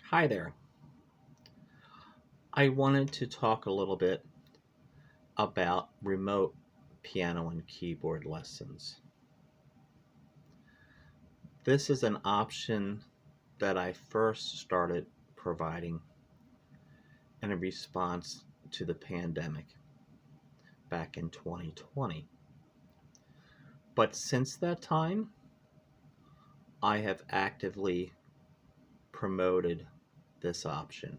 Hi there. I wanted to talk a little bit about remote piano and keyboard lessons. This is an option that I first started providing in a response to the pandemic back in 2020. But since that time, I have actively promoted this option.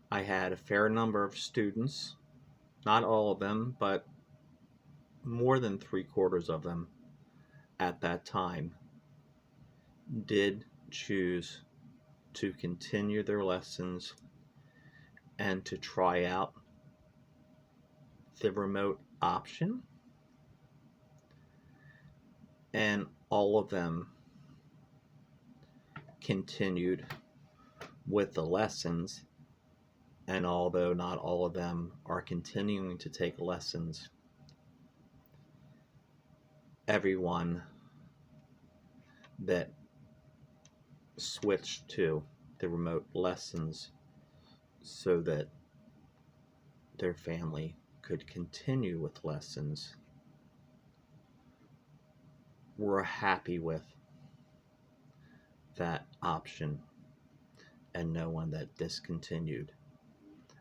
I had a fair number of students, not all of them, but more than three-quarters of them at that time did choose to continue their lessons and to try out the remote option, and all of them continued with the lessons. And although not all of them are continuing to take lessons, everyone that switched to the remote lessons so that their family could continue with lessons were happy with that option, and no one that discontinued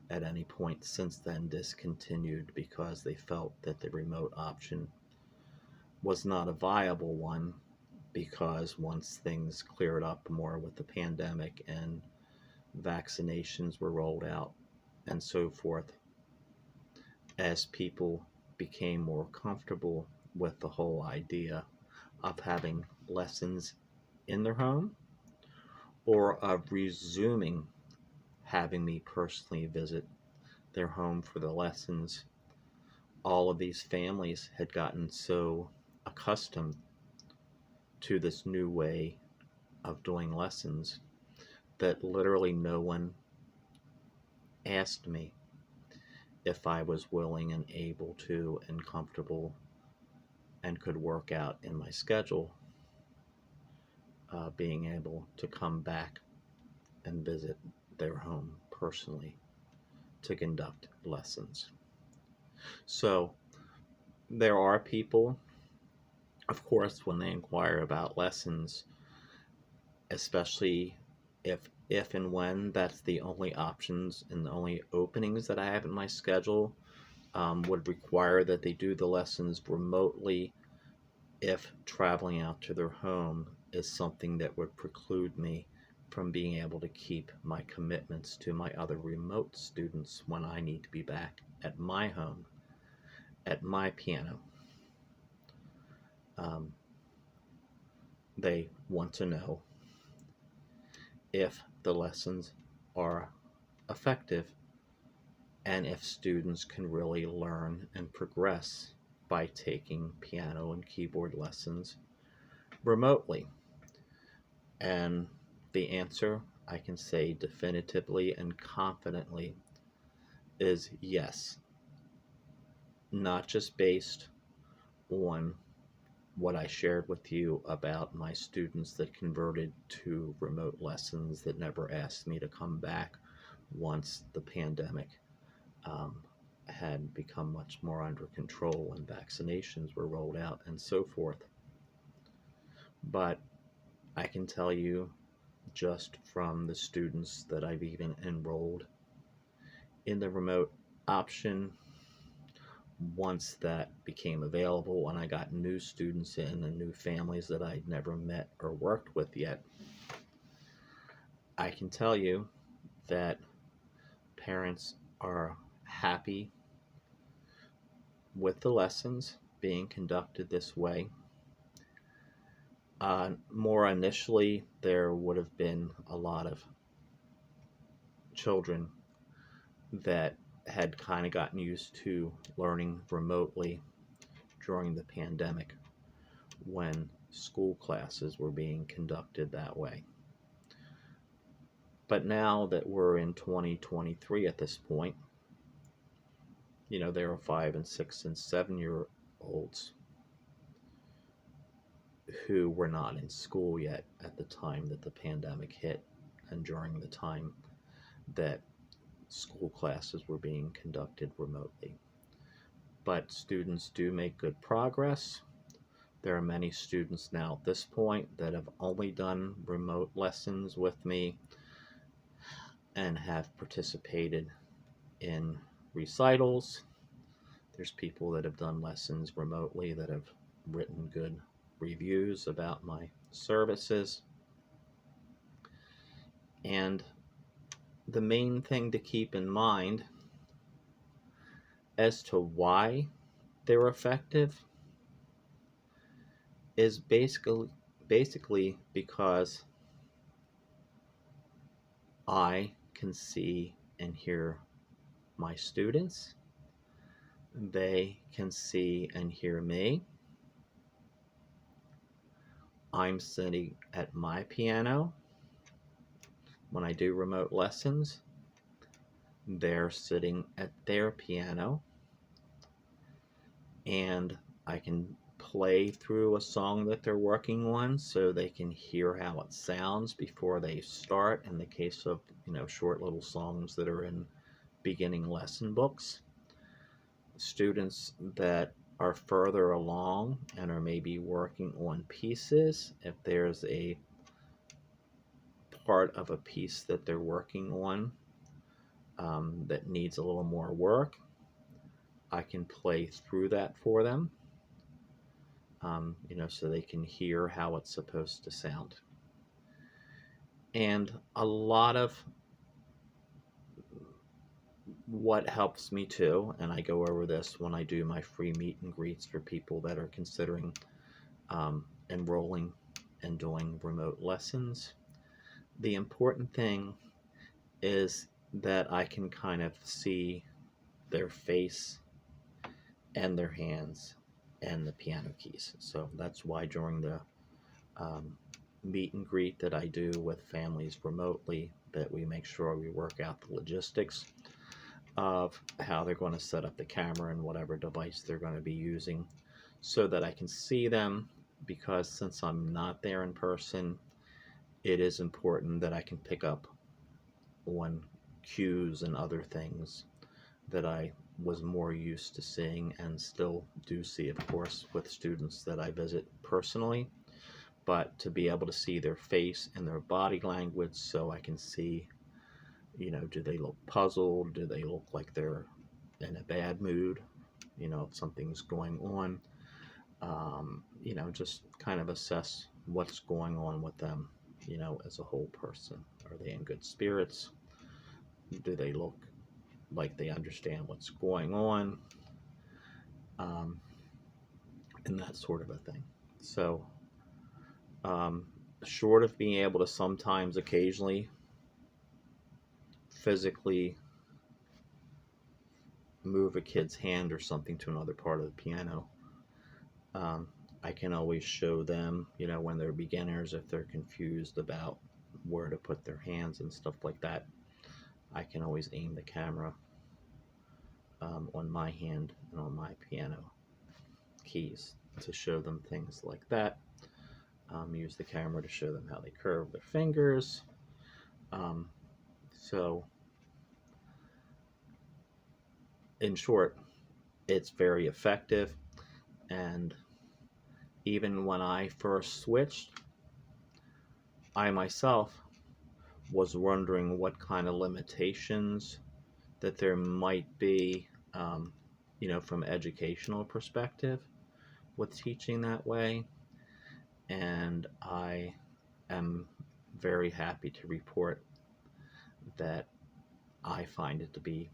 at any point since then discontinued because they felt that the remote option was not a viable one, because once things cleared up more with the pandemic and vaccinations were rolled out and so forth, as people became more comfortable with the whole idea of having lessons in their home or of resuming having me personally visit their home for the lessons, all of these families had gotten so accustomed to this new way of doing lessons that literally no one asked me if I was willing and able to and comfortable and could work out in my schedule, being able to come back and visit their home personally to conduct lessons. So there are people, of course, when they inquire about lessons, especially if and when that's the only options and the only openings that I have in my schedule, would require that they do the lessons remotely if traveling out to their home is something that would preclude me from being able to keep my commitments to my other remote students when I need to be back at my home, at my piano. Um, they want to know if the lessons are effective and if students can really learn and progress by taking piano and keyboard lessons remotely. And the answer, I can say definitively and confidently, is yes. Not just based on what I shared with you about my students that converted to remote lessons that never asked me to come back once the pandemic um, had become much more under control and vaccinations were rolled out and so forth. But I can tell you, just from the students that I've even enrolled in the remote option, once that became available and I got new students in and new families that I'd never met or worked with yet, I can tell you that parents are happy with the lessons being conducted this way. More initially, there would have been a lot of children that had kind of gotten used to learning remotely during the pandemic when school classes were being conducted that way. But now that we're in 2023 at this point, there are 5 and 6 and 7 year olds who were not in school yet at the time that the pandemic hit and during the time that school classes were being conducted remotely. But students do make good progress. There are many students now at this point that have only done remote lessons with me and have participated in recitals. There's people that have done lessons remotely that have written good reviews about my services. And the main thing to keep in mind as to why they're effective is basically because I can see and hear my students. They can see and hear me. I'm sitting at my piano when I do remote lessons. They're sitting at their piano, and I can play through a song that they're working on so they can hear how it sounds before they start, in the case of short little songs that are in beginning lesson books. Students that are further along and are maybe working on pieces, if there's a part of a piece that they're working on that needs a little more work, I can play through that for them, so they can hear how it's supposed to sound. And a lot of what helps me too, and I go over this when I do my free meet and greets for people that are considering enrolling and doing remote lessons. The important thing is that I can kind of see their face and their hands and the piano keys. So that's why during the meet and greet that I do with families remotely, that we make sure we work out the logistics of how they're going to set up the camera and whatever device they're going to be using so that I can see them, because since I'm not there in person, it is important that I can pick up on cues and other things that I was more used to seeing and still do see, of course, with students that I visit personally. But to be able to see their face and their body language so I can see, do they look puzzled? Do they look like they're in a bad mood? If something's going on, just kind of assess what's going on with them, as a whole person. Are they in good spirits? Do they look like they understand what's going on? And that sort of a thing. So, short of being able to sometimes occasionally physically move a kid's hand or something to another part of the piano, I can always show them, when they're beginners, if they're confused about where to put their hands and stuff like that, I can always aim the camera on my hand and on my piano keys to show them things like that. Use the camera to show them how they curve their fingers. So, in short, it's very effective. And even when I first switched, I myself was wondering what kind of limitations that there might be, from educational perspective with teaching that way. And I am very happy to report that I find it to be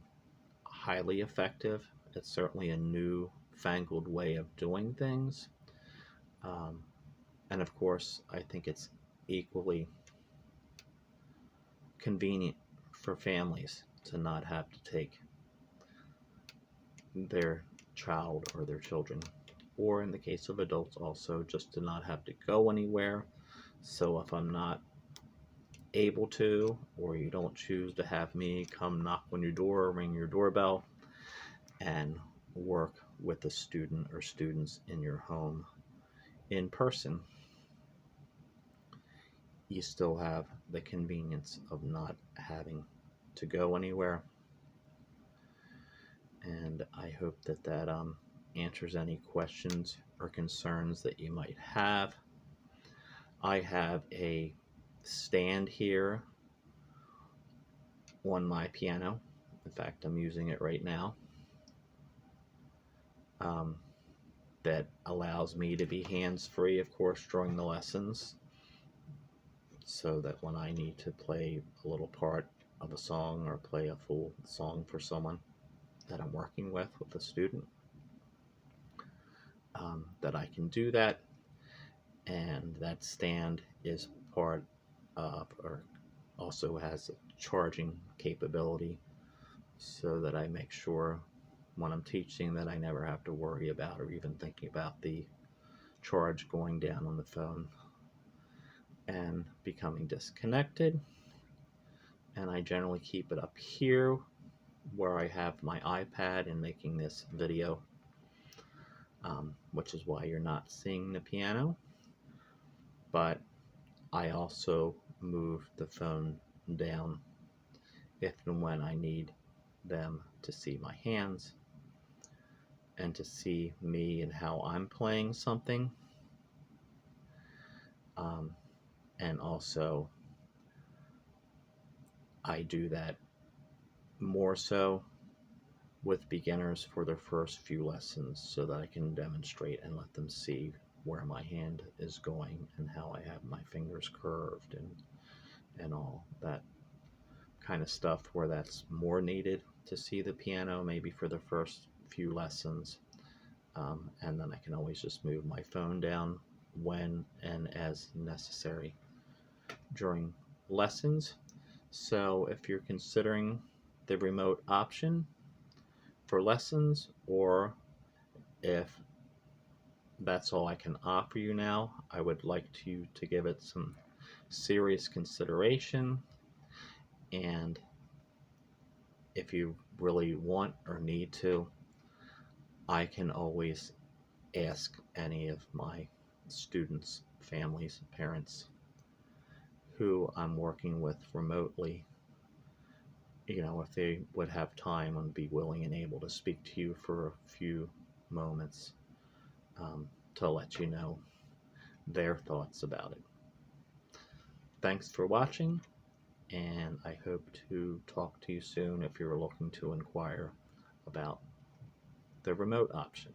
highly effective. It's certainly a new fangled way of doing things. And of course, I think it's equally convenient for families to not have to take their child or their children, or in the case of adults also, just to not have to go anywhere. So if I'm not able to, or you don't choose to have me come knock on your door, ring your doorbell, and work with a student or students in your home in person, you still have the convenience of not having to go anywhere. And I hope that answers any questions or concerns that you might have. I have a stand here on my piano. In fact, I'm using it right now. That allows me to be hands-free, of course, during the lessons, so that when I need to play a little part of a song or play a full song for someone that I'm working with a student, that I can do that. And that stand is part of, or also has a charging capability, so that I make sure when I'm teaching that I never have to worry about or even thinking about the charge going down on the phone and becoming disconnected. And I generally keep it up here where I have my iPad and making this video, which is why you're not seeing the piano. But I also move the phone down if and when I need them to see my hands and to see me and how I'm playing something. And also, I do that more so with beginners for their first few lessons, so that I can demonstrate and let them see where my hand is going and how I have my fingers curved and all that kind of stuff, where that's more needed to see the piano, maybe for the first few lessons. And then I can always just move my phone down when and as necessary during lessons. So if you're considering the remote option for lessons, or if that's all I can offer you now, I would like you to give it some serious consideration. And if you really want or need to, I can always ask any of my students, families, parents who I'm working with remotely, if they would have time and be willing and able to speak to you for a few moments, to let you know their thoughts about it. Thanks for watching, and I hope to talk to you soon if you're looking to inquire about the remote option.